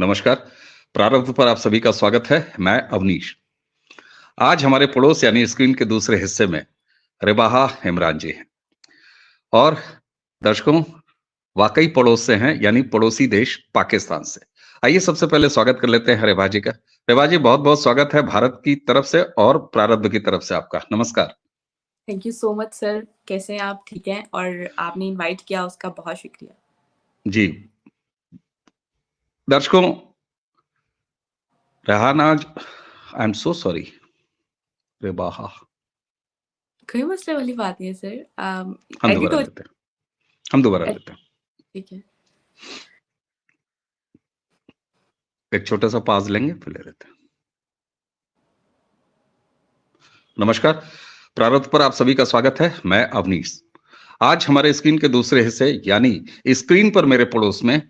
नमस्कार। प्रारब्ध पर आप सभी का स्वागत है। मैं अवनीश। आज हमारे पड़ोस यानी स्क्रीन के दूसरे हिस्से में रिबाहा इमरान जी हैं और दर्शकों वाकई पड़ोस से हैं यानी पड़ोसी देश पाकिस्तान से। आइए सबसे पहले स्वागत कर लेते हैं रिबा जी का। रिबा जी बहुत-बहुत स्वागत है भारत की तरफ से और प्रारब्ध की तरफ से आपका। नमस्कार। Thank you so much sir. कैसे हैं आप? ठीक हैं? और आपने इनवाइट किया उसका बहुत शुक्रिया। जी। दर्शकों Rehana I am so sorry Rebaha कोई मसले वाली बात नहीं है सर। हम एडिट दोबारा हो लेते हैं। हम दोबारा लेते हैं। ठीक है। एक छोटा सा पॉज लेंगे फिर ले लेते हैं। नमस्कार। प्रारब्ध पर आप सभी का स्वागत है। मैं अवनीश। आज हमारे स्क्रीन के दूसरे हिस्से यानी स्क्रीन पर मेरे पड़ोस में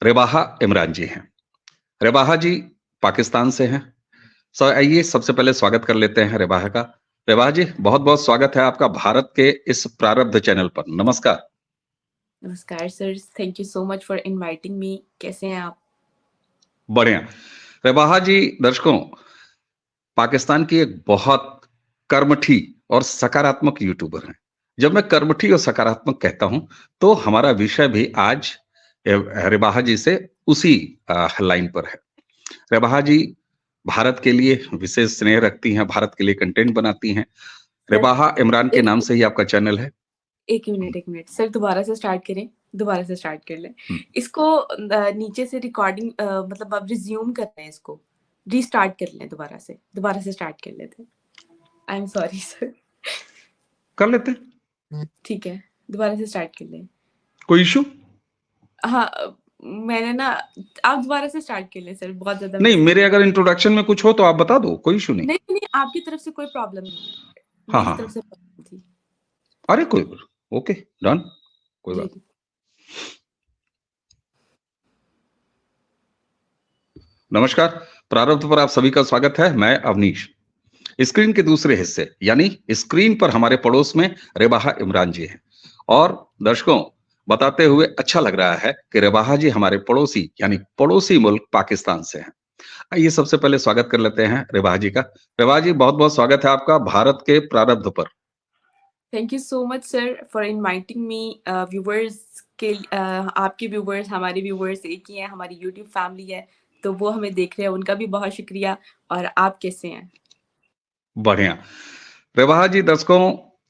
रिबाहा इमरान जी हैं। रिबाहा जी पाकिस्तान से हैं। आइए सबसे पहले स्वागत कर लेते हैं रिबाहा का। रिबाहा जी बहुत-बहुत स्वागत है आपका भारत के इस प्रारब्ध चैनल पर। नमस्कार। नमस्कार sir. Thank you so much for inviting me. कैसे हैं आप? बढ़िया। रिबाहा जी दर्शकों पाकिस्तान की एक बहुत कर्मठी और सकारात्मक यूट्यूबर हैं। जब मैं कर्मठी और सकारात्मक कहता हूं तो हमारा विषय भी आज रिबाहा जी से उसी लाइन पर है। रिबाहा जी भारत के लिए विशेष स्नेह रखती हैं, भारत के लिए कंटेंट बनाती हैं। सर रिबाहा इमरान के एक नाम से ही आपका चैनल है। एक मिनट एक मिनट सर, दोबारा से स्टार्ट करें। दोबारा से स्टार्ट कर लें हुँ, इसको। नीचे से रिकॉर्डिंग मतलब अब रिज्यूम कर रहे हैं इसको। रीस्टार्ट कर लें। दोबारा से स्टार्ट कर लेते हैं। I am sorry sir. कर लेते हैं। ठीक है, दोबारा से स्टार्ट कर लें। कोई इश्यू? हाँ, मैंने ना, आप दोबारा से स्टार्ट कर लें सर, बहुत ज़्यादा नहीं, मिस्टेक मेरे हुई। अगर इंट्रोडक्शन में कुछ हो तो आप बता दो, कोई इश्यू नहीं। नहीं, नहीं, आपकी तरफ से कोई प्रॉब्लम नहीं है। हाँ, मेरी हाँ, तरफ हाँ। से प्रॉब्लम थी। अरे कोई ओके, डन, कोई जी, बात। नमस्कार, प्रारब्ध पर आप सभी का स्वागत है। मैं अवनीश। स्क्रीन के दूसरे हिस्से यानी स्क्रीन पर हमारे पड़ोस में रेबाहा इमरान जी हैं और दर्शकों बताते हुए अच्छा लग रहा है कि रेबाहा जी हमारे पड़ोसी यानी पड़ोसी मुल्क पाकिस्तान से हैं। आइए सबसे पहले स्वागत कर लेते हैं रेबाहा जी का। रेबाहा जी बहुत-बहुत स्वागत है आपका भारत के प्रारब्ध पर। Thank you so much sir for inviting me. Viewers आपके व्यूअर्स, हमारे व्यूअर्स एक ही हैं, हमारी यूट्यूब फैमिली है, तो वो हमें देख रहे हैं, उनका भी बहुत शुक्रिया। और आप कैसे हैं? बढ़िया। रेबाहा जी दर्शकों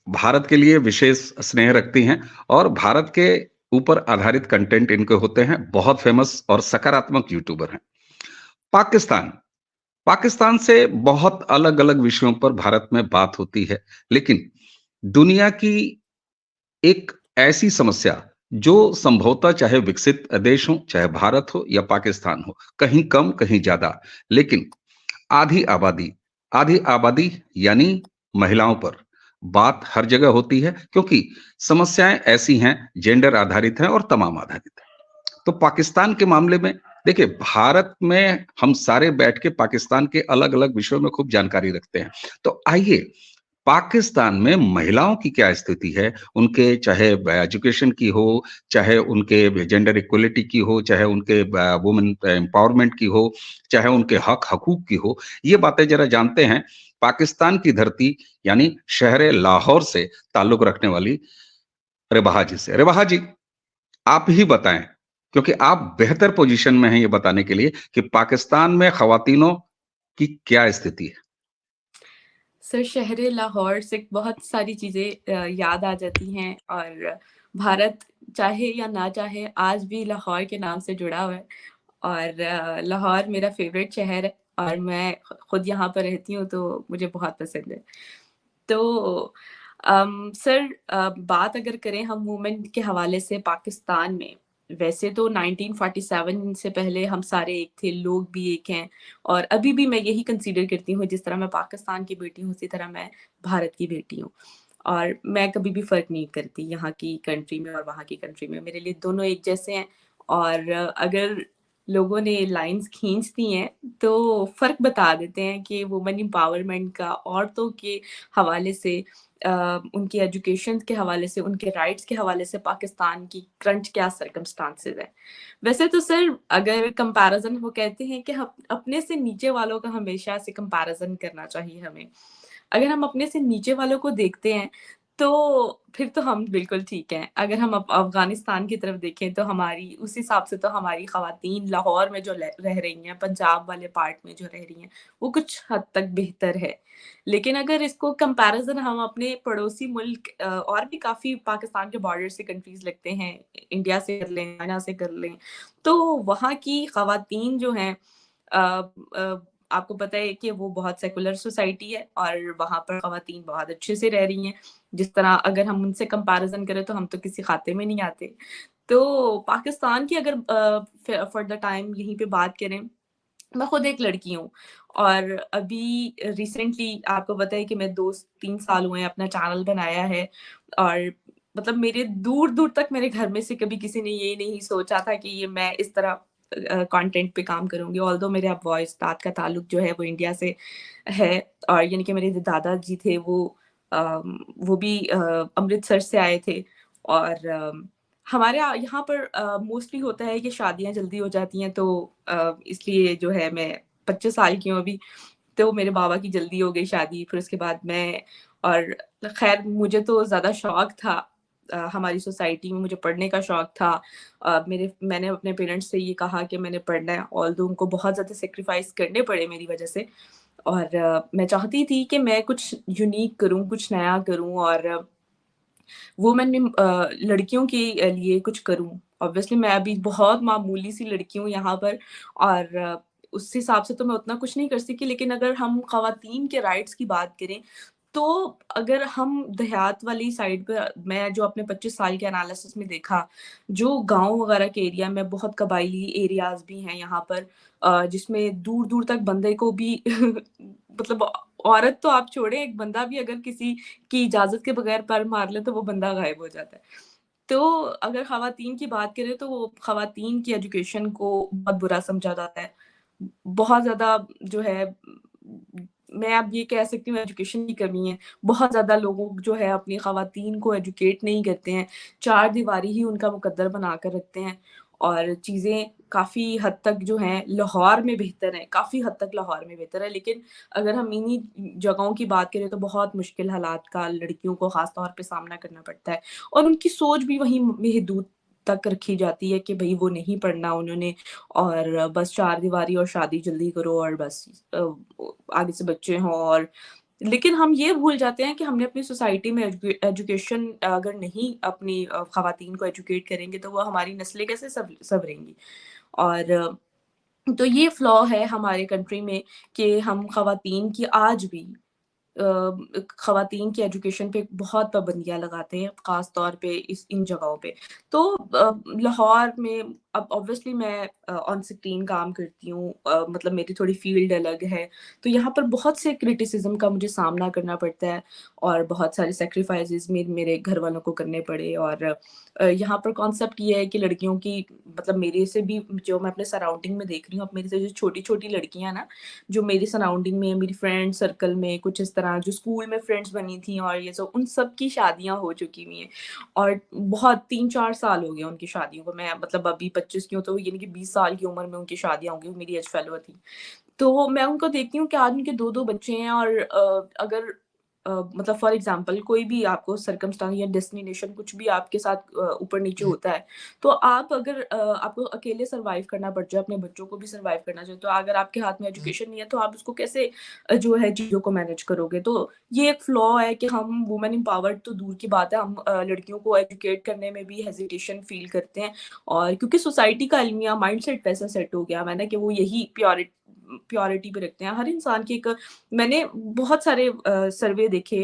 भारत के लिए विशेष स्नेह रखती हैं और भारत के ऊपर आधारित कंटेंट इनके होते हैं। बहुत फेमस और सकारात्मक यूट्यूबर हैं। पाकिस्तान पाकिस्तान से बहुत अलग-अलग विषयों पर भारत में बात होती है, लेकिन दुनिया की एक ऐसी समस्या जो संभवतः चाहे विकसित देश हो, चाहे भारत हो या पाकिस्तान हो, कहीं कम, कहीं ज़्यादा, लेकिन आधी आबादी आधी आबादी यानी महिलाओं पर बात हर जगह होती है क्योंकि समस्याएँ ऐसी हैं, जेंडर आधारित हैं और तमाम आधारित हैं। तो पाकिस्तान के मामले में देखिए भारत में हम सारे बैठ के पाकिस्तान के अलग-अलग विषयों में खूब जानकारी रखते हैं। तो आइए पाकिस्तान में महिलाओं की क्या स्थिति है? उनके चाहे एजुकेशन की हो, चाहे उनके जेंडर इक्वालिटी की हो, चाहे उनके वुमेन एम्पावरमेंट की हो, चाहे उनके हक-हकूक की हो, ये बातें ज़रा जानते हैं पाकिस्तान की धरती यानी शहर लाहौर से ताल्लुक रखने वाली रेबाहा जी से। रेबाहा जी आप ही बताएं क्योंकि आप बेहतर पोजीशन में हैं ये बताने के लिए कि पाकिस्तान में खवातीनों की क्या स्थिति है। सर, शहर लाहौर से बहुत सारी चीज़ें याद आ जाती हैं, और भारत चाहे या ना चाहे आज भी लाहौर के नाम से जुड़ा हुआ है। और लाहौर मेरा फ़ेवरेट शहर है और मैं खुद यहाँ पर रहती हूँ, तो मुझे बहुत पसंद है। तो सर, बात अगर करें हम मूवमेंट के हवाले से पाकिस्तान में, वैसे तो 1947 से पहले हम सारे एक थे, लोग भी एक हैं, और अभी भी मैं यही कंसीडर करती हूँ, जिस तरह मैं पाकिस्तान की बेटी हूँ, उसी तरह मैं भारत की बेटी हूँ। और मैं कभी भी फ़र्क नहीं करती यहाँ की कंट्री में और वहाँ की कंट्री में, मेरे लिए दोनों एक जैसे हैं। और अगर लोगों ने लाइन्स खींच दी हैं, तो फ़र्क बता देते हैं कि वुमेन एम्पावरमेंट का औरतों के हवाले से उनकी एजुकेशन के हवाले से, उनके राइट्स के हवाले से पाकिस्तान की करंट क्या सर्कमस्टांसेस है। वैसे तो सर अगर कंपैरिज़न वो कहते हैं कि हम अपने से नीचे वालों का हमेशा से कंपैरिज़न करना चाहिए हमें। अगर हम अपने से नीचे वालों को देखते हैं, तो फिर तो हम बिल्कुल ठीक हैं। अगर हम अफ़गानिस्तान की तरफ देखें तो हमारी उस हिसाब से तो हमारी ख़वातीन लाहौर में जो रह रही हैं, पंजाब वाले पार्ट में जो रह रही हैं, वो कुछ हद तक बेहतर है। लेकिन अगर इसको कंपैरिज़न हम अपने पड़ोसी मुल्क और भी काफ़ी पाकिस्तान के बॉर्डर से कंट्रीज़ लगते हैं, इंडिया से कर लें, चाइना से कर लें, तो वहाँ की ख़वातीन जो हैं अ आपको पता है कि वो बहुत सेकुलर सोसाइटी है और वहाँ पर ख़वातीन बहुत अच्छे से रह रही हैं। जिस तरह अगर हम उनसे कंपैरिज़न करें तो हम तो किसी खाते में नहीं आते। तो पाकिस्तान की अगर फॉर द टाइम यहीं पे बात करें, मैं खुद एक लड़की हूँ और अभी रिसेंटली आपको पता है कि मैं 2-3 साल हुए हैं अपना चैनल बनाया है और मतलब मेरे दूर-दूर तक मेरे घर में से कभी किसी ने ये नहीं सोचा था कि ये मैं इस तरह कंटेंट पे काम करूँगी। ऑल्दो मेरे अब वॉइस तात का ताल्लुक जो है वो इंडिया से है और यानी कि मेरे जो दादाजी थे वो भी अमृतसर से आए थे और हमारे यहाँ पर मोस्टली होता है कि शादियाँ जल्दी हो जाती हैं तो इसलिए जो है मैं 25 साल की हूँ अभी, तो मेरे बाबा की जल्दी हो गई शादी, फिर उसके बाद मैं और ख़ैर मुझे तो ज़्यादा शौक था हमारी सोसाइटी में मुझे पढ़ने का शौक था। मैंने अपने पेरेंट्स से ये कहा कि मैंने पढ़ना है, ऑल्दो उनको बहुत ज़्यादा सैक्रिफ़ाइस करने पड़े मेरी वज़ह से और मैं चाहती थी कि मैं कुछ यूनिक करूँ, कुछ नया करूँ और वुमेन लड़कियों के लिए कुछ करूँ। ऑब्वियसली मैं अभी बहुत मामूली सी लड़की हूँ यहाँ पर और उस हिसाब से तो मैं उतना कुछ नहीं कर सकी लेकिन अगर हम ख़वातीन के राइट्स की बात करें, तो अगर हम देहात वाली साइड पे मैं जो अपने 25 साल के एनालिसिस में देखा, जो गाँव वगैरह के एरिया में बहुत कबायली एरियाज़ भी हैं यहाँ पर जिसमें दूर-दूर तक बंदे को भी मतलब औरत तो आप छोड़ें, एक बंदा भी अगर किसी की इजाज़त के बगैर पैर मार ले तो वो बंदा गायब हो जाता है। तो अगर ख़वातीन की बात करें तो वो ख़वातीन की एजुकेशन को बहुत बुरा समझा जाता है। बहुत ज़्यादा जो है मैं अब ये कह सकती हूँ एजुकेशन की कमी है। बहुत ज़्यादा लोग जो है अपनी ख़वातीन को एजुकेट नहीं करते हैं। चारदीवारी ही उनका मुकद्दर बना कर रखते हैं और चीज़ें काफ़ी हद तक जो हैं लाहौर में बेहतर हैं, काफ़ी हद तक लाहौर में बेहतर है। लेकिन अगर हम इन्हीं जगहों की बात करें तो बहुत मुश्किल हालात का लड़कियों को ख़ास तौर पे सामना करना पड़ता है और उनकी सोच भी वहीं महदूद तक रखी जाती है कि भई वो नहीं पढ़ना उन्होंने और बस चारदीवारी और शादी जल्दी करो और बस आगे से बच्चे हों और लेकिन हम ये भूल जाते हैं कि हमने अपनी सोसाइटी में एजुकेशन अगर नहीं अपनी ख़वातीन को एजुकेट करेंगे तो वो हमारी नस्लें कैसे सँवरेंगी। और तो ये फ्लॉ है हमारे कंट्री में कि हम ख़वातीन की आज भी ख़वातीन की एजुकेशन पे बहुत पाबंदियाँ लगाते हैं, ख़ास तौर पे इन जगहों पे। तो लाहौर में अब ऑब्वियसली मैं ऑन स्क्रीन काम करती हूँ मतलब मेरी थोड़ी फ़ील्ड अलग है, तो यहाँ पर बहुत से क्रिटिसिज़्म का मुझे सामना करना पड़ता है और बहुत सारे सैक्रिफ़ाइसेज़ मेरे घर वालों को करने पड़े और यहाँ पर कॉन्सेप्ट ये है कि लड़कियों की मतलब मेरे से भी जो मैं अपने सराउंडिंग में देख रही हूँ, अब मेरे से जो छोटी-छोटी लड़कियाँ ना जो मेरी सराउंडिंग में, मेरी फ्रेंड सर्कल में कुछ इस तरह जो स्कूल में फ्रेंड्स बनी थी और ये सब, उन सब की शादियाँ हो चुकी हुई हैं और बहुत 3-4 साल हो गए उनकी शादियों को। मैं मतलब अभी 25 की हूँ, तो यानी कि 20 साल की उम्र में उनकी शादियाँ हो गई, मेरी एज फेलो थी। तो मैं उनको देखती हूँ कि आज उनके 2-2 बच्चे हैं और अगर मतलब फॉर एग्ज़ाम्पल कोई भी आपको सर्कमस्टांस या डेस्टिनेशन कुछ भी आपके साथ ऊपर-नीचे होता है, तो आप अगर आपको अकेले सर्वाइव करना पड़ जाए, अपने बच्चों को भी सर्वाइव करना चाहिए, तो अगर आपके हाथ में एजुकेशन नहीं है, तो आप उसको कैसे जो है चीज़ों को मैनेज करोगे? तो ये एक फ्लॉ है कि हम वुमेन एम्पावर्ड तो दूर की बात है, हम लड़कियों को एजुकेट करने में भी हेजिटेशन फ़ील करते हैं और क्योंकि सोसाइटी का अलमिया माइंडसेट वैसा सेट हो गया है ना कि वो यही प्योरिटी पे रखते हैं। हर इंसान की एक मैंने बहुत सारे सर्वे देखे,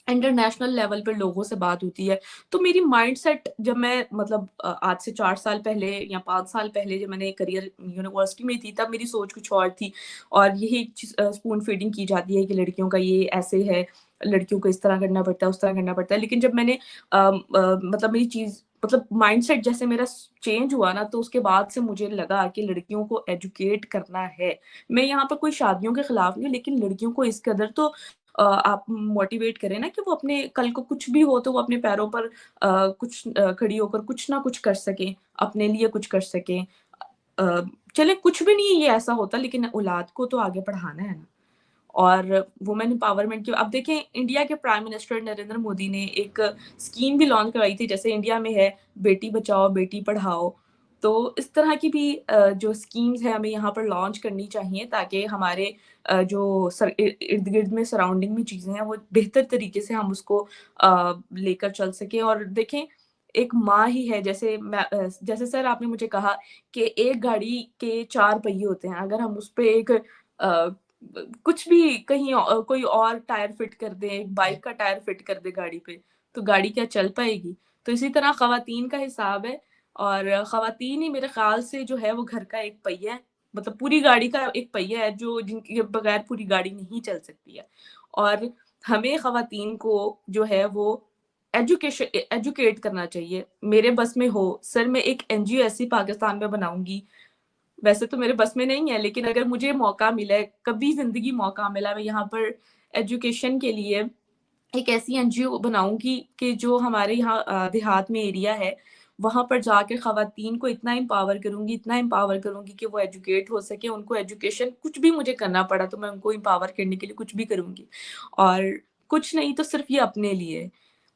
इंटरनेशनल लेवल पे लोगों से बात होती है, तो मेरी माइंडसेट जब मैं मतलब आज से 4 साल पहले या 5 साल पहले जब मैंने करियर यूनिवर्सिटी में थी, तब मेरी सोच कुछ और थी और यही चीज़ स्पून फीडिंग की जाती है कि लड़कियों का ये ऐसे है, लड़कियों को इस तरह करना पड़ता है, उस तरह करना पड़ता है। लेकिन जब मैंने मतलब मेरी चीज़ मतलब माइंडसेट जैसे मेरा चेंज हुआ ना, तो उसके बाद से मुझे लगा कि लड़कियों को एजुकेट करना है। मैं यहाँ पर कोई शादियों के खिलाफ नहीं हूँ, लेकिन लड़कियों को इस कदर तो आप मोटिवेट करें ना कि वो अपने कल को कुछ भी हो तो वो अपने पैरों पर कुछ खड़ी होकर कुछ ना कुछ कर सकें, अपने लिए कुछ कर सकें। अ, चले कुछ भी नहीं ये ऐसा होता, लेकिन औलाद को तो आगे बढ़ाना है ना। और वुमेन एम्पावरमेंट की अब देखें, इंडिया के प्राइम मिनिस्टर नरेंद्र मोदी ने एक स्कीम भी लॉन्च करवाई थी, जैसे इंडिया में है बेटी बचाओ बेटी पढ़ाओ। तो इस तरह की भी जो स्कीम्स है हमें यहाँ पर लॉन्च करनी चाहिए, ताकि हमारे जो इर्द गिर्द में सराउंडिंग में चीजें हैं वो बेहतर तरीके से हम उसको लेकर चल सके। और देखें, एक माँ ही है, जैसे जैसे सर आपने मुझे कहा कि एक गाड़ी के 4 पहिए होते हैं, अगर हम उस पे एक कुछ भी कहीं कोई और टायर फिट कर दे, एक बाइक का टायर फिट कर दे गाड़ी पे, तो गाड़ी क्या चल पाएगी? तो इसी तरह ख़वातीन का हिसाब है, और ख़वातीन ही मेरे ख़्याल से जो है वो घर का एक पहिया है, मतलब पूरी गाड़ी का एक पहिया है, जो जिनके बगैर पूरी गाड़ी नहीं चल सकती है। और हमें ख़वातीन को जो है वो एजुकेट करना चाहिए। मेरे बस में हो सर, मैं एक एनजीओ ऐसी पाकिस्तान में बनाऊँगी, वैसे तो मेरे बस में नहीं है, लेकिन अगर मुझे मौका मिला है, कभी ज़िंदगी मौका मिला, मैं यहाँ पर एजुकेशन के लिए एक ऐसी एनजीओ बनाऊँगी कि जो हमारे यहाँ देहात में एरिया है, वहाँ पर जाके ख़वातीन को इतना एम्पावर करूँगी कि वो एजुकेट हो सके, उनको एजुकेशन कुछ भी मुझे करना पड़ा तो मैं उनको एम्पावर करने के लिए कुछ भी करूँगी। और कुछ नहीं तो सिर्फ़ ये अपने लिए।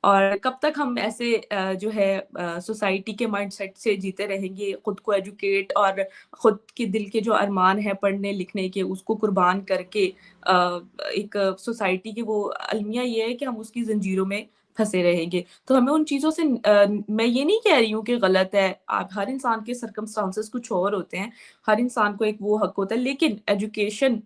और कब तक हम ऐसे जो है सोसाइटी के माइंडसेट से जीते रहेंगे, खुद को एजुकेट और खुद के दिल के जो अरमान है पढ़ने लिखने के, उसको कुर्बान करके एक सोसाइटी की वो अलमिया ये है कि हम उसकी ज़ंजीरों में फँसे रहेंगे। तो हमें उन चीज़ों से मैं ये नहीं कह रही हूँ कि गलत है, आप हर इंसान के सर्कमस्टांसेस कुछ और होते हैं, हर इंसान को एक वो हक होता है, लेकिन education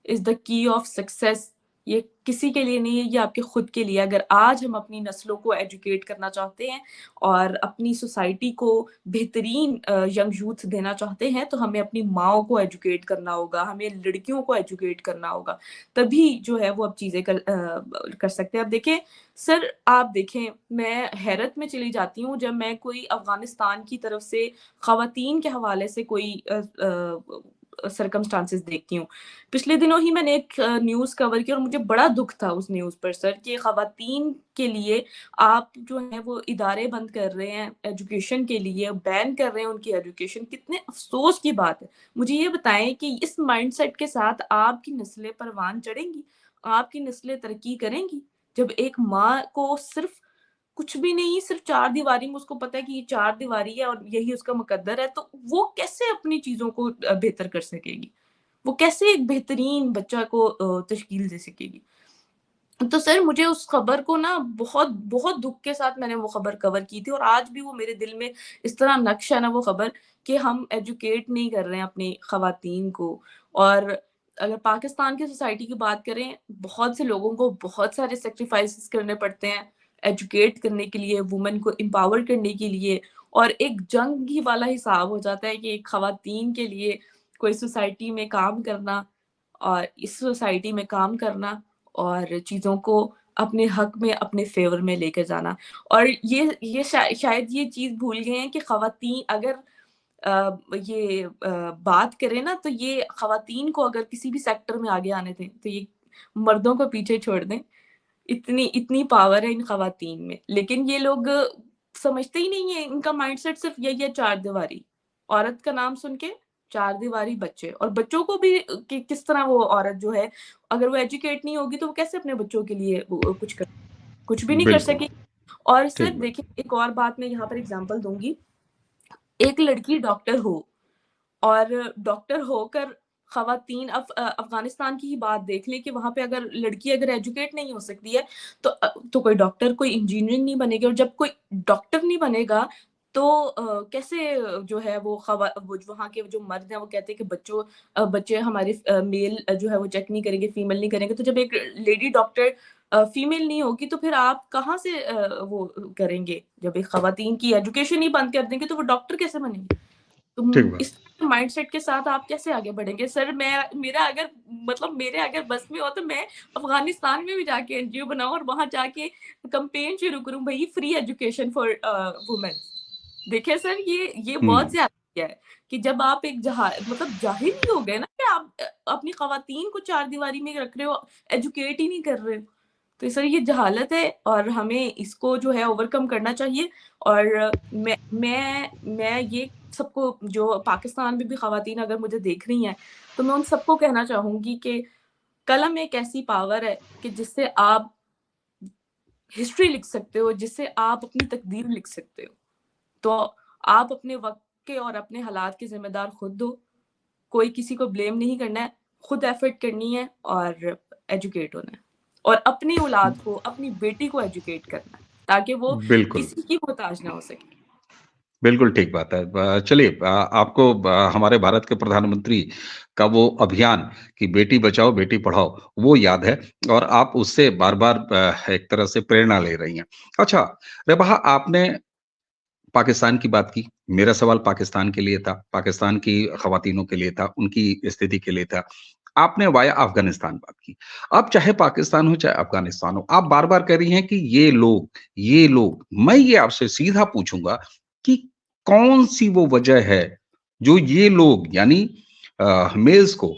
is the key of success. ये किसी के लिए नहीं है, ये आपके खुद के लिए। अगर आज हम अपनी नस्लों को एजुकेट करना चाहते हैं और अपनी सोसाइटी को बेहतरीन यंग यूथ देना चाहते हैं, तो हमें अपनी माँओं को एजुकेट करना होगा, हमें लड़कियों को एजुकेट करना होगा। तभी जो है वो अब चीज़ें कर सकते हैं। अब देखें सर, आप देखें, मैं हैरत में चली जाती हूँ जब मैं कोई अफ़गानिस्तान की तरफ से ख़वातीन के हवाले से कोई सर्कमस्टांसेस देखती हूँ। पिछले दिनों ही मैंने एक न्यूज़ कवर की और मुझे बड़ा दुःख था उस न्यूज़ पर सर, कि ख़वातीन के लिए आप जो है वो इदारे बंद कर रहे हैं एजुकेशन के लिए, बैन कर रहे हैं उनकी एजुकेशन, कितने अफ़सोस की बात है। मुझे ये बताएँ कि इस माइंडसेट के साथ आपकी नस्लें परवान चढ़ेंगी? आपकी नस्लें तरक्की करेंगी? जब एक माँ को सिर्फ़ कुछ भी नहीं, सिर्फ़ चारदीवारी में उसको पता है कि ये चारदीवारी है और यही उसका मुकद्दर है, तो वो कैसे अपनी चीज़ों को बेहतर कर सकेगी? वो कैसे एक बेहतरीन बच्चा को तश्कील दे सकेगी? तो सर, मुझे उस खबर को ना बहुत बहुत दुःख के साथ मैंने वो खबर कवर की थी, और आज भी वो मेरे दिल में इस तरह नक्श है ना वो खबर, कि हम एजुकेट नहीं कर रहे हैं अपनी ख़वातीन को। और अगर पाकिस्तान की सोसाइटी की बात करें, बहुत से लोगों को बहुत सारे सैक्रिफाइसेस करने पड़ते हैं एजुकेट करने के लिए, वुमेन को एम्पावर करने के लिए, और एक जंग ही वाला हिसाब हो जाता है कि एक ख़वातीन के लिए कोई सोसाइटी में काम करना, और इस सोसाइटी में काम करना, और चीज़ों को अपने हक में, अपने फ़ेवर में लेकर जाना। और ये शायद ये चीज़ भूल गए हैं कि ख़वातीन अगर बात करें ना, तो ये ख़वातीन को अगर किसी भी सेक्टर में आगे आने दें, तो ये मर्दों को पीछे छोड़ दें। इतनी इतनी पावर है इन ख़वातीन में। लेकिन ये लोग समझते ही नहीं है, इनका माइंडसेट सिर्फ़ यही है, चारदीवारी। औरत का नाम सुन के चारदीवारी, बच्चे, और बच्चों को भी किस तरह वो औरत जो है, अगर वो एजुकेट नहीं होगी तो वो कैसे अपने बच्चों के लिए वो कुछ भी नहीं कर बिल्कुल, सकेगी। और सर ठीक बात। देखिए, एक और बात मैं यहाँ पर एग्ज़ाम्पल दूँगी। एक लड़की डॉक्टर हो, और डॉक्टर होकर ख़वातीन अफ़गानिस्तान की ही बात देख लें कि वहाँ पे अगर लड़की अगर एजुकेट नहीं हो सकती है, तो कोई डॉक्टर, कोई इंजीनियरिंग नहीं बनेगी, और जब कोई डॉक्टर नहीं बनेगा, तो कैसे जो है वो वहाँ के जो मर्द हैं वो कहते हैं कि बच्चे हमारे मेल जो है वो चेक नहीं करेंगे, फीमेल नहीं करेंगे। तो जब एक लेडी डॉक्टर फीमेल नहीं होगी, तो फिर आप कहाँ से वो करेंगे? जब एक ख़वातीन की एजुकेशन ही बंद कर देंगे, तो वो डॉक्टर कैसे बनेंगी? तो ठीक बात। इस माइंडसेट के साथ आप कैसे आगे बढ़ेंगे? सर, मेरे अगर बस में हो तो मैं अफ़गानिस्तान में भी जाके एनजीओ बनाऊँ और वहाँ जाके कैंपेन शुरू करूँ, भई फ्री एजुकेशन फॉर वुमेन। देखिए सर, ये बहुत ज्यादा है कि जब आप एक मतलब जाहिर ही हो गए ना कि आप अपनी खवातीन को चार दीवारी में रख रहे हो, एजुकेट ही नहीं कर रहे हो। तो सर ये जहालत है और हमें इसको जो है ओवरकम करना चाहिए। और मैं ये सबको, जो पाकिस्तान में भी खवातीन अगर मुझे देख रही हैं, तो मैं उन सबको कहना चाहूंगी कि कलम एक ऐसी पावर है कि जिससे आप हिस्ट्री लिख सकते हो, जिससे आप अपनी तकदीर लिख सकते हो। तो आप अपने वक्त के और अपने हालात के जिम्मेदार खुद दो। कोई किसी को ब्लेम नहीं करना है, खुद एफर्ट करनी है और एजुकेट होना है, और अपनी औलाद को, अपनी बेटी को एजुकेट करना है ताकि वो बिल्कुल, किसी की मोहताज ना हो सके। बिल्कुल ठीक बात है। चलिए, आपको हमारे भारत के प्रधानमंत्री का वो अभियान कि बेटी बचाओ, बेटी पढ़ाओ, वो याद है और आप उससे बार-बार एक तरह से प्रेरणा ले रही हैं। अच्छा, रबहा आपने पाकिस्तान की बात की, मेरा सवाल पाकिस्तान के लिए था, पाकिस्तान की ख़वातीनों के लिए था, उनकी स्थिति के लिए था। आपने वाया अफ़गानिस्तान बात की। अब चाहे पाकिस्तान हो, चाहे अफ़गानिस्तान हो, आप बार-बार कह रही हैं कि ये लोग। मैं ये आपसे सीधा पूछूँगा कि कौन-सी वो वजह है, जो ये लोग यानी मेल्स को,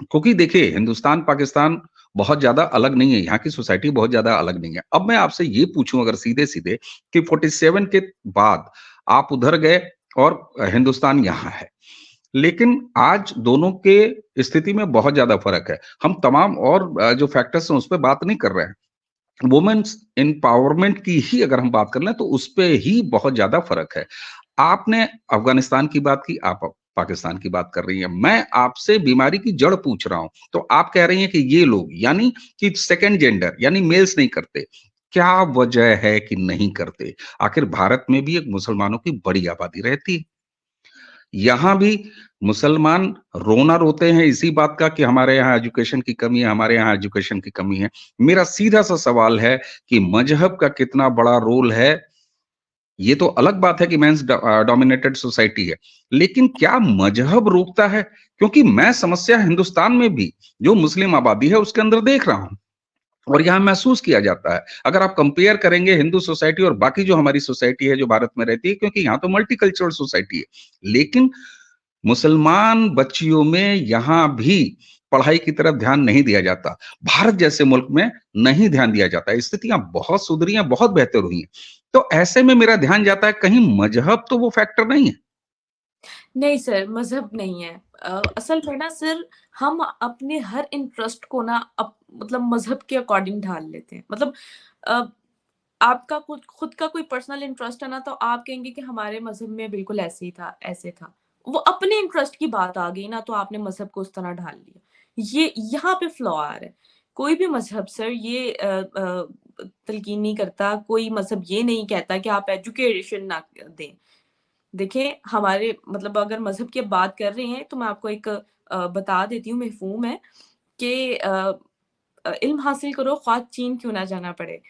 क्योंकि देखिए हिंदुस्तान, पाकिस्तान बहुत ज़्यादा अलग नहीं है, यहाँ की सोसाइटी बहुत ज़्यादा अलग नहीं है। अब मैं आपसे ये पूछूँ अगर सीधे-सीधे कि 47 के बाद आप उधर गए और हिंदुस्तान यहाँ है। लेकिन आज दोनों के स्थिति में बहुत ज़्यादा फ़र्क है। हम तमाम और जो फैक्टर्स हैं उस पे बात नहीं कर रहे हैं। वुमेन्स एम्पावरमेंट की ही अगर हम बात कर लें तो उसपे ही बहुत ज़्यादा फ़र्क है। आपने अफ़गानिस्तान की बात की, आप पाकिस्तान की बात कर रही हैं। मैं आपसे बीमारी की जड़ पूछ रहा हूँ। तो आप कह रही हैं कि ये लोग यानी कि सेकंड जेंडर यानी मेल्स नहीं करते। क्या वजह है कि नहीं करते? आखिर भारत में भी एक मुसलमानों की बड़ी आबादी रहती है। यहाँ भी मुसलमान रोना रोते हैं इसी बात का कि हमारे यहाँ एजुकेशन की कमी है, हमारे यहाँ एजुकेशन की कमी है। मेरा सीधा-सा सवाल है कि मज़हब का कितना बड़ा रोल है? ये तो अलग बात है कि डोमिनेटेड सोसाइटी है। लेकिन क्या मज़हब रोकता है? क्योंकि मैं समस्या हिंदुस्तान में भी जो मुस्लिम आबादी है उसके अंदर देख रहा हूँ और यहाँ महसूस किया जाता है। अगर आप कंपेयर करेंगे हिंदू सोसाइटी और बाकी जो हमारी सोसाइटी है जो भारत में रहती है क्योंकि यहाँ तो मल्टीकल्चरल सोसाइटी है। लेकिन मुसलमान बच्चियों में यहाँ भी पढ़ाई की तरफ ध्यान नहीं दिया जाता। भारत जैसे मुल्क में नहीं ध्यान दिया जाता। स्थितियाँ बहुत सुधरी हैं, बहुत बेहतर हुई हैं। तो ऐसे में मेरा ध्यान जाता है कहीं मज़हब तो वो फैक्टर नहीं है? नहीं सर, मज़हब नहीं है। असल में ना सर, हम अपने हर इंटरेस्ट को ना मतलब मज़हब के अकॉर्डिंग ढाल लेते हैं। मतलब अ, आपका खुद खुद का कोई पर्सनल इंटरेस्ट है ना, तो आप कहेंगे कि हमारे मज़हब में बिल्कुल ऐसे ही था, ऐसे था। वो अपने इंटरेस्ट की बात आ गई ना, तो आपने मज़हब को उस तरह ढाल लिया। ये यहाँ पे फ्लॉ आ रहा है। कोई भी मज़हब सर ये तलकीन नहीं करता, कोई मज़हब ये नहीं कहता कि आप एजुकेशन ना दें। देखिए, हमारे मतलब अगर मज़हब की बात कर रहे हैं, तो मैं आपको एक बता देती हूँ, मफ़हूम है कि इल्म हासिल करो, ख़्वाह चीन क्यों ना जाना पड़े।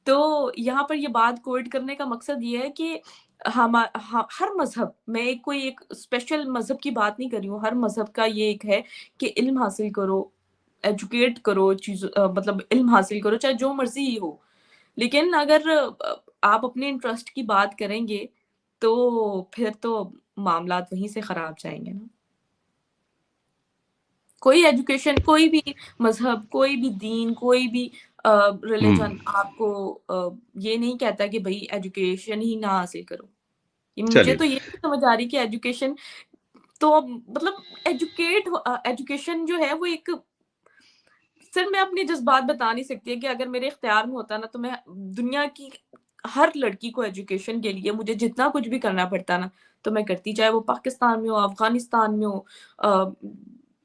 तो यहाँ पर ये बात कोट करने का मकसद ये है कि हर मज़हब, मैं कोई एक स्पेशल मज़हब की बात नहीं कर रही हूँ, हर मज़हब का ये एक है कि इल्म हासिल करो, एजुकेट करो, मतलब इल्म हासिल करो, चाहे जो मर्ज़ी ही हो। लेकिन अगर आप अपने इंटरेस्ट की बात करेंगे, तो फिर तो मामलात वहीं से खराब जाएँगे ना। कोई एजुकेशन, कोई भी मज़हब, कोई भी दीन, कोई भी हुँ, रिलिजन आपको ये नहीं कहता कि भई एजुकेशन ही ना हासिल करो। ये मुझे चलिए। तो ये नहीं समझ आ रही कि एजुकेशन तो मतलब एजुकेशन जो है वो एक, सर मैं अपने जज़्बात बता नहीं सकती कि अगर मेरे इख्तियार में होता ना, तो मैं दुनिया की हर लड़की को एजुकेशन के लिए मुझे जितना कुछ भी करना पड़ता ना, तो मैं करती। चाहे वो पाकिस्तान में हो, अफ़गानिस्तान में हो, अ,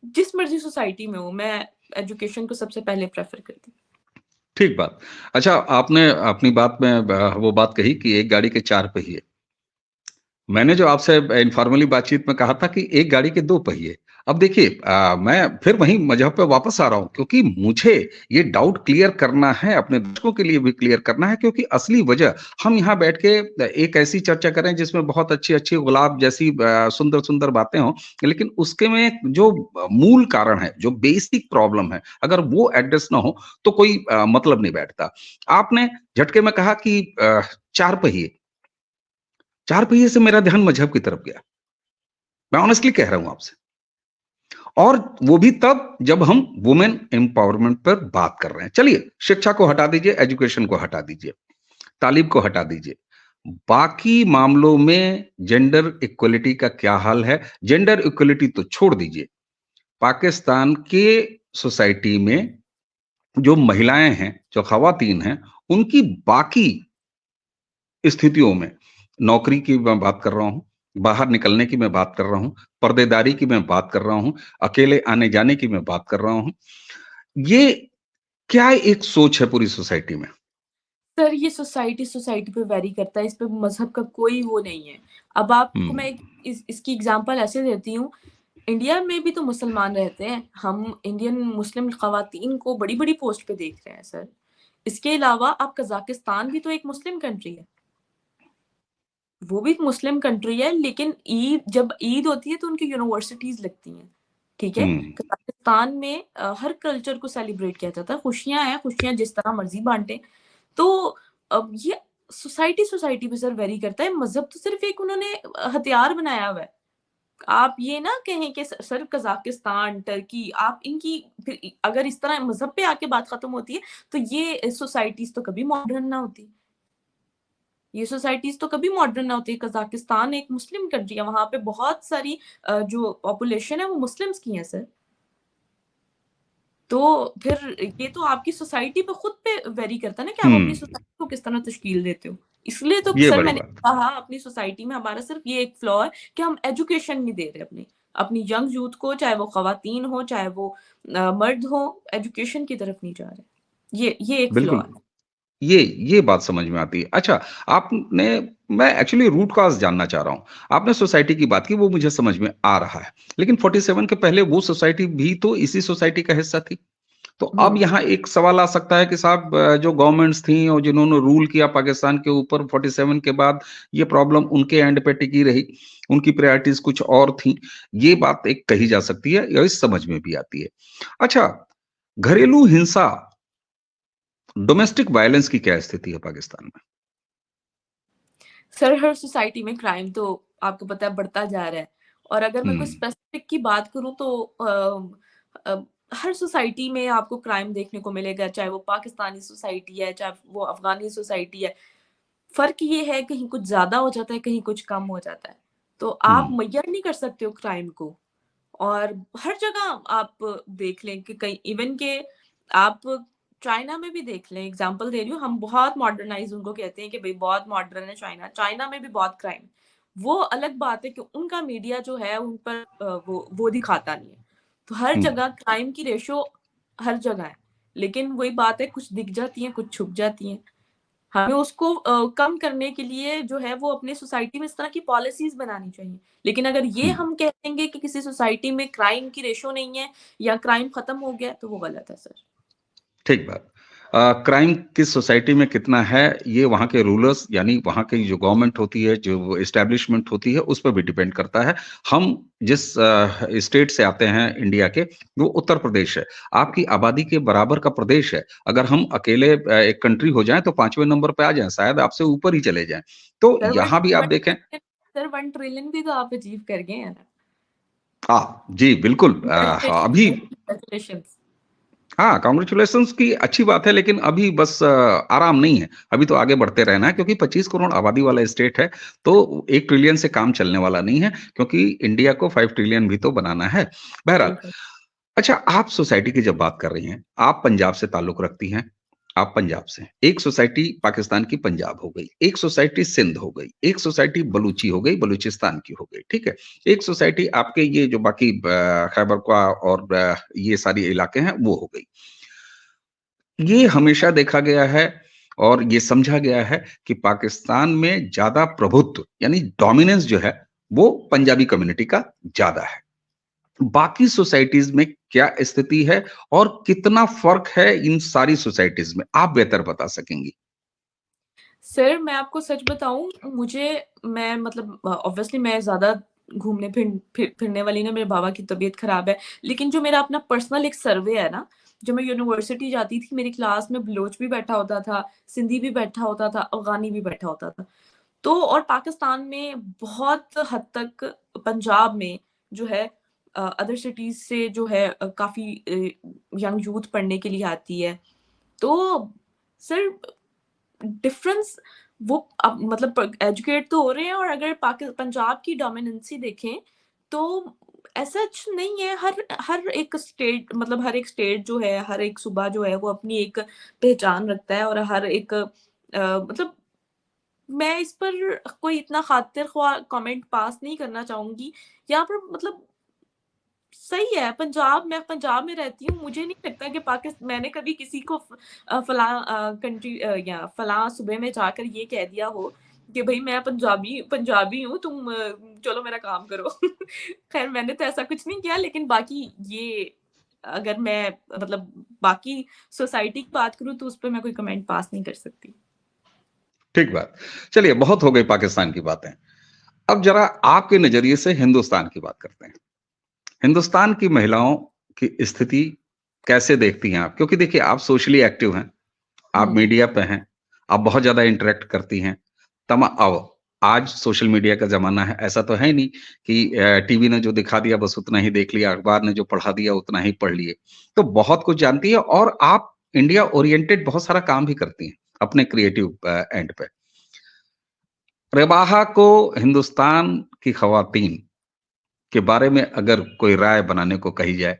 जिस मर्ज़ी सोसाइटी में हो, मैं एजुकेशन को सबसे पहले प्रेफ़र करती। ठीक बात। अच्छा, आपने अपनी बात में वो बात कही कि एक गाड़ी के 4 पहिए। मैंने जो आपसे इन्फॉर्मली बातचीत में कहा था कि एक गाड़ी के 2 पहिए। अब देखिए, मैं फिर वही मज़हब पे वापस आ रहा हूँ क्योंकि मुझे ये डाउट क्लियर करना है, अपने दर्शकों के लिए भी क्लियर करना है क्योंकि असली वजह हम यहाँ बैठ के एक ऐसी चर्चा करें जिसमें बहुत अच्छी-अच्छी गुलाब जैसी सुंदर-सुंदर बातें हों, लेकिन उसके में जो मूल कारण है, जो बेसिक प्रॉब्लम है, अगर वो एड्रेस ना हो, तो कोई मतलब नहीं बैठता। आपने झटके में कहा कि 4 पहिए। 4 पहिए से मेरा ध्यान मजहब की तरफ गया। मैं ऑनेस्टली कह रहा हूं आपसे। और वो भी तब जब हम वुमेन एम्पावरमेंट पर बात कर रहे हैं। चलिए, शिक्षा को हटा दीजिए, एजुकेशन को हटा दीजिए, तालीम को हटा दीजिए। बाकी मामलों में जेंडर इक्वलिटी का क्या हाल है? जेंडर इक्वलिटी तो छोड़ दीजिए। पाकिस्तान के सोसाइटी में जो महिलाएं हैं, जो खवातीन हैं, उनकी बाकी स्थितियों में, नौकरी की मैं बात कर रहा हूं, बाहर निकलने की मैं बात कर रहा हूं, पर्देदारी की मैं बात कर रहा हूं, अकेले आने जाने की मैं बात कर रहा हूं। ये क्या एक सोच है पूरी सोसाइटी में? सर ये सोसाइटी सोसाइटी पे वेरी करता है, इस पे मजहब का कोई वो नहीं है। अब आपको मैं हम्म। इसकी एग्जांपल ऐसे देती हूँ। इंडिया में भी तो मुसलमान रहते हैं, हम इंडियन मुस्लिम खवातीन को बड़ी बड़ी पोस्ट पे देख रहे हैं सर। इसके अलावा आप कजाकिस्तान भी तो एक मुस्लिम कंट्री है, वो भी एक मुस्लिम कंट्री है, लेकिन ईद जब ईद होती है तो उनकी यूनिवर्सिटीज लगती हैं। ठीक है, हम्म। कजाकिस्तान में हर कल्चर को सेलिब्रेट किया जाता है। खुशियां हैं, खुशियां जिस तरह मर्जी बांटे। तो अब ये सोसाइटी सोसाइटी पे सर वेरी करता है। मजहब तो सिर्फ एक उन्होंने हथियार बनाया हुआ है। आप ये ना कहें कि सर कजाकिस्तान, टर्की, आप इनकी फिर अगर इस तरह मजहब पे आके बात खत्म होती है तो ये सोसाइटीज तो कभी मॉडर्न ना होती। ये सोसाइटीज तो कभी मॉडर्न ना होती। कजाकिस्तान एक मुस्लिम कंट्री है, वहां पे बहुत सारी जो पॉपुलेशन है वो मुस्लिम्स की है सर। तो फिर ये तो आपकी सोसाइटी पे खुद पे वेरी करता है ना कि आप अपनी हम्म। सोसाइटी को किस तरह तश्कील देते हो। इसलिए तो ये सर बड़ी मैंने बात। कहा अपनी सोसाइटी में हमारा सिर्फ ये एक फ्लॉ है कि हम एजुकेशन नहीं दे रहे अपनी अपनी यंग यूथ को, चाहे वो खवातीन हो चाहे वो मर्द हो, एजुकेशन की तरफ नहीं जा रहे। ये एक फ्लॉ बिल्कुल। है। ये ये बात समझ में आती है। अच्छा, आपने मैं एक्चुअली रूट कॉज़ जानना चाह रहा हूँ। आपने सोसाइटी की बात की, वो मुझे समझ में आ रहा है। लेकिन 47 के पहले वो सोसाइटी भी तो इसी सोसाइटी का हिस्सा थी। तो अब हम्म। यहाँ एक सवाल आ सकता है कि साहब, जो गवर्नमेंट्स थी और जिन्होंने रूल किया पाकिस्तान के ऊपर 47 के बाद, ये प्रॉब्लम उनके एंड पे टिकी रही। उनकी प्रायोरिटीज़ कुछ और थी। ये बात एक कही जा सकती है, या इस समझ में भी आती है। अच्छा, घरेलू हिंसा, डोमेस्टिक वायलेंस की क्या स्थिति है पाकिस्तान में? सर हर सोसाइटी में क्राइम तो आपको पता है बढ़ता जा रहा है। और अगर मैं कोई हुँ। स्पेसिफिक की बात करूं तो हर सोसाइटी में आपको क्राइम देखने को मिलेगा, चाहे वो पाकिस्तानी सोसाइटी है चाहे वो अफगानी सोसाइटी है। फर्क ये है कहीं कुछ ज्यादा हो जाता है, कहीं कुछ कम हो जाता है। तो हुँ। आप मैयर नहीं कर सकते हो क्राइम को। और हर जगह आप देख लें कि कहीं इवन के आप चाइना में भी देख लें, एग्जांपल दे रही हूँ, हम बहुत मॉडर्नाइज उनको कहते हैं कि भाई बहुत मॉडर्न है चाइना। चाइना में भी बहुत क्राइम। वो अलग बात है कि उनका मीडिया जो है उन पर वो दिखाता नहीं है। तो हर हुँ। जगह क्राइम की रेशो हर जगह है। लेकिन वही बात है, कुछ दिख जाती हैं कुछ छुप जाती हैं। हमें उसको कम करने के लिए जो है वो अपने सोसाइटी में इस तरह की पॉलिसीज बनानी चाहिए। लेकिन अगर ये हुँ। हम कह देंगे कि किसी सोसाइटी में क्राइम की रेशो नहीं है या क्राइम खत्म हो गया तो वो गलत है सर। ठीक बात। क्राइम किस सोसाइटी में कितना है, ये वहाँ के रूलर्स, यानी वहाँ की जो गवर्नमेंट होती है, जो एस्टेब्लिशमेंट होती है, उस पर भी डिपेंड करता है। हम जिस स्टेट से आते हैं इंडिया के, वो उत्तर प्रदेश है। आपकी आबादी के बराबर का प्रदेश है। अगर हम अकेले एक कंट्री हो जाएँ तो 5वें नंबर पे आ जाएँ, शायद आपसे ऊपर ही चले जाएँ। तो सर वन यहाँ भी आप वन देखें। ट्रिलियन सर 1 ट्रिलियन भी तो आप अचीव कर गए हैं ना। जी, बिल्कुल। हाँ, कंग्रेचुलेशन अभी सर, कंग्रेचुलेशन। हाँ, कांग्रेचुलेशंस की अच्छी बात है, लेकिन अभी बस आराम नहीं है। अभी तो आगे बढ़ते रहना है, क्योंकि 25 करोड़ आबादी वाला स्टेट है, तो 1 ट्रिलियन से काम चलने वाला नहीं है, क्योंकि इंडिया को 5 ट्रिलियन भी तो बनाना है। बहरहाल, बिल्कुल अच्छा, आप सोसाइटी की जब बात कर रही हैं, आप पंजाब से ताल्लुक रखती हैं, आप पंजाब से हैं। एक सोसाइटी पाकिस्तान की पंजाब हो गई, एक सोसाइटी सिंध हो गई, एक सोसाइटी बलूची हो गई, बलूचिस्तान की हो गई, ठीक है? एक सोसाइटी आपके ये जो बाकी खैबर का और ये सारी इलाके हैं, वो हो गई। ये हमेशा देखा गया है और ये समझा गया है कि पाकिस्तान में ज़्यादा प्रभुत्व, यानी डोमिनेंस जो है, वो पंजाबी कम्युनिटी का ज़्यादा है। बाकी सोसाइटीज़ में क्या स्थिति है और कितना फ़र्क है इन सारी सोसाइटीज़ में? आप बेहतर बता सकेंगी। सर मैं आपको सच बताऊं, मुझे मैं मतलब ऑब्वियसली मैं ज्यादा घूमने फिरने वाली ना, मेरे बाबा की तबीयत खराब है। लेकिन जो मेरा अपना पर्सनल एक सर्वे है ना, जब मैं यूनिवर्सिटी जाती थी मेरी क्लास में बलोच भी बैठा होता था, सिंधी भी बैठा होता था, अफगानी भी बैठा होता था। तो और पाकिस्तान में बहुत हद तक पंजाब में जो है अदर सिटीज़ से जो है काफ़ी यंग यूथ पढ़ने के लिए आती है। तो सर डिफरेंस वो अब मतलब एजुकेट तो हो रहे हैं, और अगर पंजाब की डोमिनेंसी देखें तो ऐसा नहीं है। हर हर एक स्टेट मतलब हर एक स्टेट जो है, हर एक सूबा जो है वो अपनी एक पहचान रखता है, और हर एक मतलब मैं इस पर कोई इतना खातिर ख्वाह कमेंट पास नहीं करना चाहूँगी। यहाँ पर मतलब सही है, मैं पंजाब में रहती हूँ, मुझे नहीं लगता कि मैंने कभी किसी को फलाँ कंट्री या फलाँ सूबे में जाकर ये कह दिया हो कि भई मैं पंजाबी पंजाबी हूँ, तुम चलो मेरा काम करो। ख़ैर मैंने तो ऐसा कुछ नहीं किया, लेकिन बाकी ये अगर मैं मतलब बाकी सोसाइटी की बात करूँ तो उस पे मैं कोई कमेंट पास नहीं कर सकती। ठीक बात। चलिए, बहुत हो गई पाकिस्तान की बातें। अब जरा आपके नजरिए से हिंदुस्तान की बात करते हैं। हिंदुस्तान की महिलाओं की स्थिति कैसे देखती हैं आप? क्योंकि देखिए, आप सोशली एक्टिव हैं, आप हुँ, मीडिया पे हैं, आप बहुत ज़्यादा इंटरैक्ट करती हैं। अब आज सोशल मीडिया का ज़माना है, ऐसा तो है नहीं कि टीवी ने जो दिखा दिया बस उतना ही देख लिया, अखबार ने जो पढ़ा दिया उतना ही पढ़ लिए। तो बहुत कुछ जानती है और आप इंडिया ओरिएंटेड बहुत सारा काम भी करती हैं, अपने क्रिएटिव एंड पे। रबाहा को हिंदुस्तान की ख़वातीन के बारे में अगर कोई राय बनाने को कही जाए,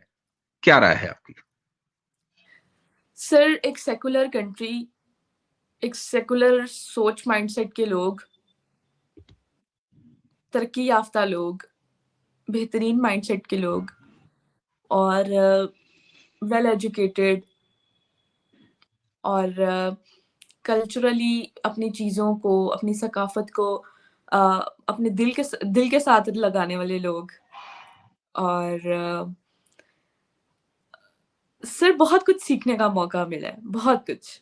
क्या राय है आपकी? सर एक सेक्युलर कंट्री, एक सेक्युलर सोच माइंडसेट के लोग, तरक्की याफ्ता लोग, बेहतरीन माइंडसेट के लोग और वेल एजुकेटेड और कल्चरली अपनी चीज़ों को, अपनी सकाफ़त को अ, अपने दिल के साथ लगाने वाले लोग, और सर बहुत कुछ सीखने का मौका मिला है, बहुत कुछ,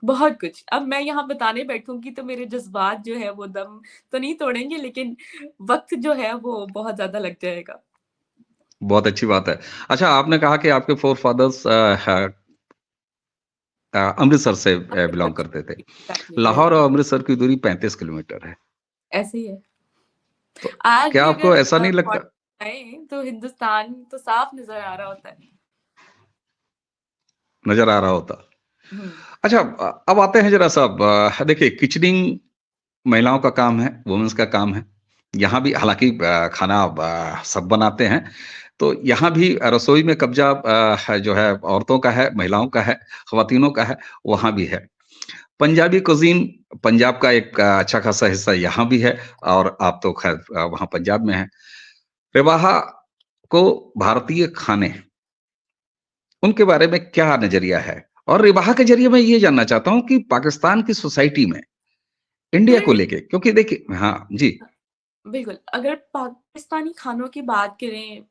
बहुत कुछ। अब मैं यहाँ बताने बैठूँगी तो मेरे जज़्बात जो है वो दम तो नहीं तोड़ेंगे, लेकिन वक़्त जो है वो बहुत ज़्यादा लग जाएगा। बहुत अच्छी बात है। अच्छा, आपने कहा कि आपके फ़ोरफ़ादर्स अमृतसर से बिलॉन्ग करते थे। एग्ज़ैक्टली, लाहौर राइट, और अमृतसर की दूरी 35 किलोमीटर है। ऐसे ही है। तो आज क्या भी आपको अगर ऐसा नहीं लगता? मॉर्निंग आए तो हिंदुस्तान तो साफ नज़र आ रहा होता है। नज़र आ रहा होता। हुँ, अच्छा, अब आते हैं ज़रा-सा देखिए, किचनिंग महिलाओं का काम है, वुमेन्स का काम है। यहाँ भी हालाँकि खाना सब बनाते हैं, तो यहाँ भी रसोई में कब्ज़ा जो है औरतों का है, महिलाओं का है, ख़वातीनों का है, वहाँ भी है। पंजाबी कुज़ीन पंजाब का एक अच्छा खासा हिस्सा यहाँ भी है और आप तो ख़ैर वहाँ पंजाब में हैं। विवाहा को भारतीय खाने, उनके बारे में क्या नज़रिया है? और रिवाहा के ज़रिए मैं ये जानना चाहता हूँ कि पाकिस्तान की सोसाइटी में इंडिया को सर लेके, क्योंकि देखिए हाँ, जी। बिल्कुल, अगर पाकिस्तानी खानों की बात करें,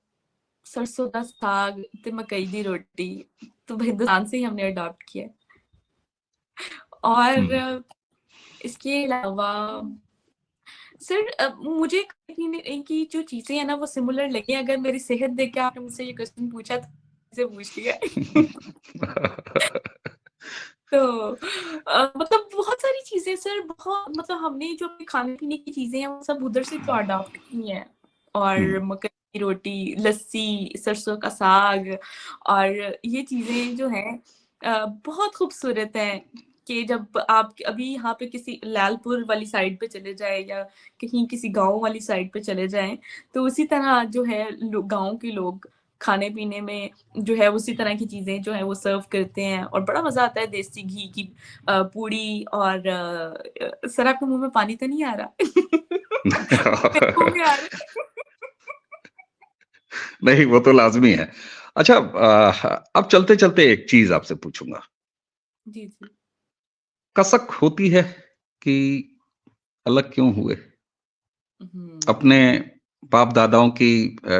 सरसों दा साग ते मकई दी रोटी, तो हिंदुस्तान से ही हमने अडॉप्ट किया है। हुँ। और इसके अलावा सर मुझे कहीं न इनकी जो चीज़ें हैं ना वो सिमिलर लगी हैं। अगर मेरी सेहत देख के आपने मुझसे ये क्वेश्चन पूछा तो मुझसे पूछ लिया है। तो मतलब बहुत सारी चीज़ें सर, बहुत मतलब हमने जो अपने खाने-पीने की चीज़ें हैं वो सब उधर से तो अडॉप्ट की हैं। हुँ। और मकई की रोटी, लस्सी, सरसों का साग, और ये चीज़ें जो हैं बहुत खूबसूरत हैं कि जब आप अभी यहाँ पे किसी लालपुर वाली साइड पे चले जाएँ या कहीं किसी गाँव वाली साइड पे चले जाएँ, तो उसी तरह जो है गाँव के लोग खाने-पीने में जो है उसी तरह की चीज़ें जो हैं वो सर्व करते हैं, और बड़ा मज़ा आता है देसी घी की पूड़ी। और सर आपके मुँह में पानी तो नहीं आ रहा? मेरे मुँह में आ रहा है। नहीं, वो तो लाज़मी है। अच्छा, अब चलते-चलते एक चीज़ आपसे पूछूँगा। जी, जी। कसक होती है कि अलग क्यों हुए? अपने हुँ। बाप-दादाओं की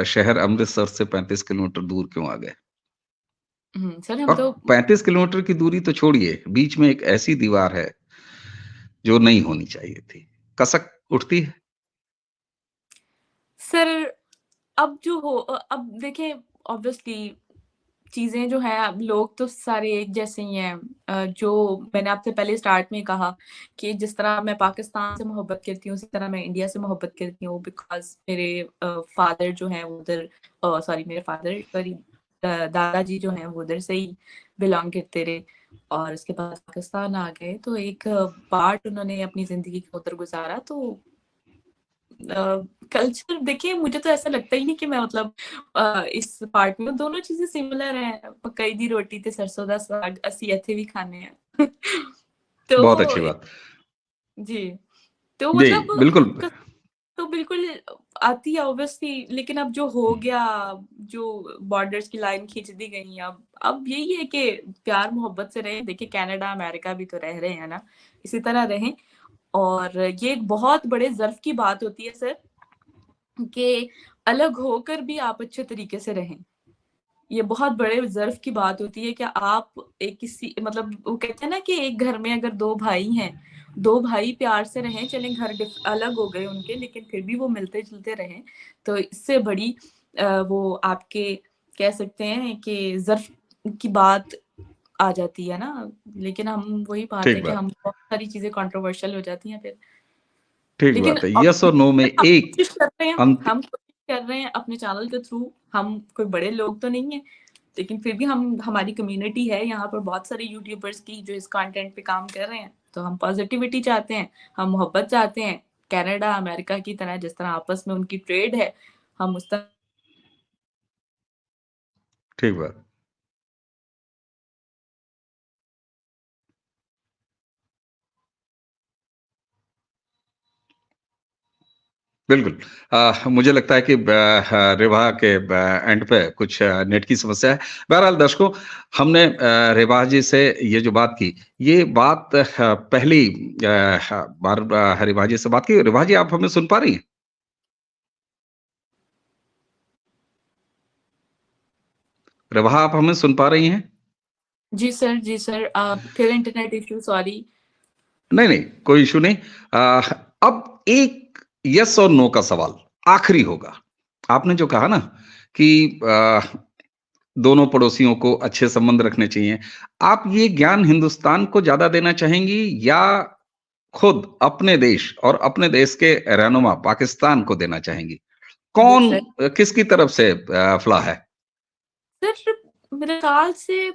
शहर अमृतसर से 35 किलोमीटर दूर क्यों आ गए? सर हम और तो 35 किलोमीटर की दूरी तो छोड़िए, बीच में एक ऐसी दीवार है, जो नहीं होनी चाहिए थी। कसक उठती है? सर अब जो अब देखें ऑब्वियसली चीजें जो हैं, अब लोग तो सारे एक जैसे ही हैं। जो मैंने आपसे पहले स्टार्ट में कहा कि जिस तरह मैं पाकिस्तान से मोहब्बत करती हूँ, उसी तरह मैं इंडिया से मोहब्बत करती हूँ, बिकॉज मेरे फादर जो हैं उधर, सॉरी मेरे फादर सॉरी दादाजी जो हैं वो उधर से ही बिलोंग करते रहे, और उसके बाद पाकिस्तान आ गए, तो एक पार्ट उन्होंने अपनी जिंदगी का उधर गुजारा। तो कल्चर देखिए, मुझे तो ऐसा लगता ही नहीं कि मैं मतलब इस पार्ट में दोनों चीजें सिमिलर हैं। मकई दी रोटी ते सरसों दा साग ਅਸੀਂ ਇੱਥੇ भी खाने हैं। बहुत तो अच्छी बात। जी, तो जी, मतलब बिल्कुल। तो बिल्कुल आती है ऑब्वियसली, लेकिन अब जो हो गया, जो बॉर्डर्स की लाइन खींच दी गई, अब यही है कि प्यार मोहब्बत से रहें। देखिए कनाडा अमेरिका भी तो रह रहे हैं ना, इसी तरह रहें। और ये एक बहुत बड़े ज़र्फ की बात होती है सर, कि अलग होकर भी आप अच्छे तरीके से रहें। ये बहुत बड़े ज़र्फ की बात होती है कि आप एक किसी मतलब वो कहते हैं ना कि एक घर में अगर 2 भाई हैं, 2 भाई प्यार से रहें, चलें घर अलग हो गए उनके, लेकिन फिर भी वो मिलते-जुलते रहें। तो इससे बड़ी वो आपके कह सकते हैं कि ज़र्फ की बात आ जाती है ना। लेकिन हम वही बात है ठीक कि बात। हम बहुत सारी चीज़ें कंट्रोवर्शियल हो जाती हैं फिर। ठीक लेकिन बात है। यस और नो में हम एक कोशिश कर रहे हैं, अंत। हम कोशिश कर रहे हैं अपने चैनल के थ्रू। हम कोई बड़े लोग तो नहीं हैं, लेकिन फिर भी हम हमारी कम्युनिटी है यहाँ पर बहुत सारे यूट्यूबर्स की जो इस कंटेंट पे काम कर रहे हैं। तो हम पॉजिटिविटी चाहते हैं, हम मोहब्बत चाहते हैं, कनाडा अमेरिका की तरह जिस तरह आपस में उनकी ट्रेड है, हम उस तरह ठीक बात। बिल्कुल। मुझे लगता है कि रेवा के एंड पे कुछ नेट की समस्या है। बहरहाल दर्शकों, हमने रेवा जी से ये जो बात की, ये बात पहली बार रेवा जी से बात की। रेवा जी, आप हमें सुन पा रही हैं? रेवा, आप हमें सुन पा रही हैं? जी सर, फिर इंटरनेट इश्यू, सॉरी। नहीं, नहीं, कोई इश्यू नहीं। अब एक यस और नो का सवाल आखिरी होगा। आपने जो कहा ना कि दोनों पड़ोसियों को अच्छे संबंध रखने चाहिए। आप ये ज्ञान हिंदुस्तान को ज़्यादा देना चाहेंगी या खुद अपने देश और अपने देश के रहनुमा पाकिस्तान को देना चाहेंगी? जी कौन सर। किसकी तरफ से फला है? सर मेरे ख्याल से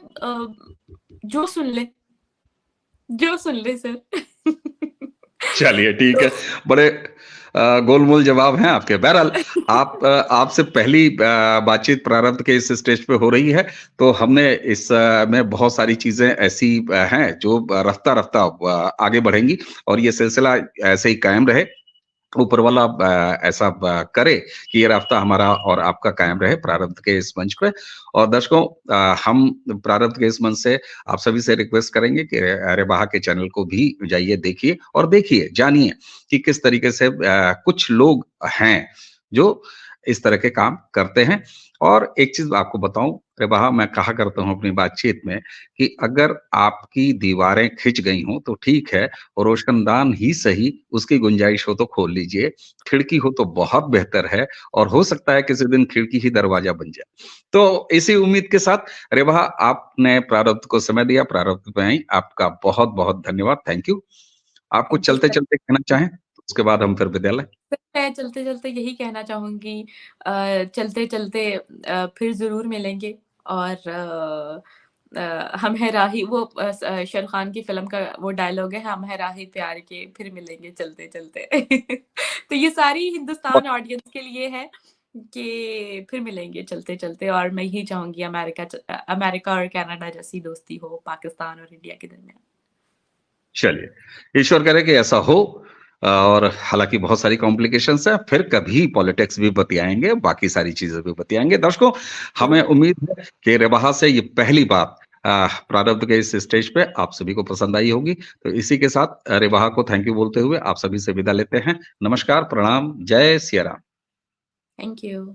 जो सुन ले, जो सुन ले सर। चलिए ठीक तो है। बड़े गोलमोल जवाब हैं आपके। बहरहाल आपसे पहली बातचीत प्रारंभ के इस स्टेज पे हो रही है, तो हमने इस में बहुत सारी चीज़ें ऐसी हैं जो रफ्ता-रफ्ता आगे बढ़ेंगी और ये सिलसिला ऐसे ही कायम रहे। ऊपर वाला ऐसा करे कि ये रास्ता हमारा और आपका कायम रहे प्रारब्ध के इस मंच पे। और दर्शकों, हम प्रारब्ध के इस मंच से आप सभी से रिक्वेस्ट करेंगे कि अरे बहा के चैनल को भी जाइए, देखिए और देखिए, जानिए कि किस तरीके से कुछ लोग हैं जो इस तरह के काम करते हैं। और एक चीज आपको बताऊं, अरे बहा, मैं कहा करता हूं अपनी बातचीत में कि अगर आपकी दीवारें खिंच गई हों तो ठीक है, और रोशनदान ही सही, उसकी गुंजाइश हो तो खोल लीजिए। खिड़की हो तो बहुत बेहतर है, और हो सकता है किसी दिन खिड़की ही दरवाजा बन जाए। तो इसी उम्मीद के साथ रेबा, आपने प्रारब्ध को समय दिया, प्रारब्ध में आई, आपका बहुत-बहुत धन्यवाद। Thank you. आप कुछ जी सर। चलते-चलते कहना चाहें? तो उसके बाद हम फिर विदा लें। मैं चलते-चलते यही कहना चाहूँगी, चलते-चलते फिर ज़रूर मिलेंगे। और हम है राही, वो शाहरुख खान की फ़िल्म का वो डायलॉग है, हम है राही प्यार के, फिर मिलेंगे चलते-चलते। तो ये सारी हिंदुस्तान ऑडियंस के लिए है कि फिर मिलेंगे चलते-चलते। और मैं यही चाहूँगी अमेरिका और कनाडा जैसी दोस्ती हो पाकिस्तान और इंडिया के दरमियान। चलिए, ईश्वर करे कि ऐसा हो। और हालाँकि बहुत सारी कॉम्प्लिकेशंस हैं, फिर कभी पॉलिटिक्स भी बतियाएँगे, बाकी सारी चीज़ें भी बतियाएँगे। दर्शकों, हमें ज़रूर। उम्मीद है कि रेबहा से ये पहली बात प्रारब्ध के इस स्टेज पे आप सभी को पसंद आई होगी। तो इसी के साथ रेबहा को थैंक यू बोलते हुए आप सभी से विदा लेते हैं। नमस्कार, प्रणाम, जय सिया राम। Thank you.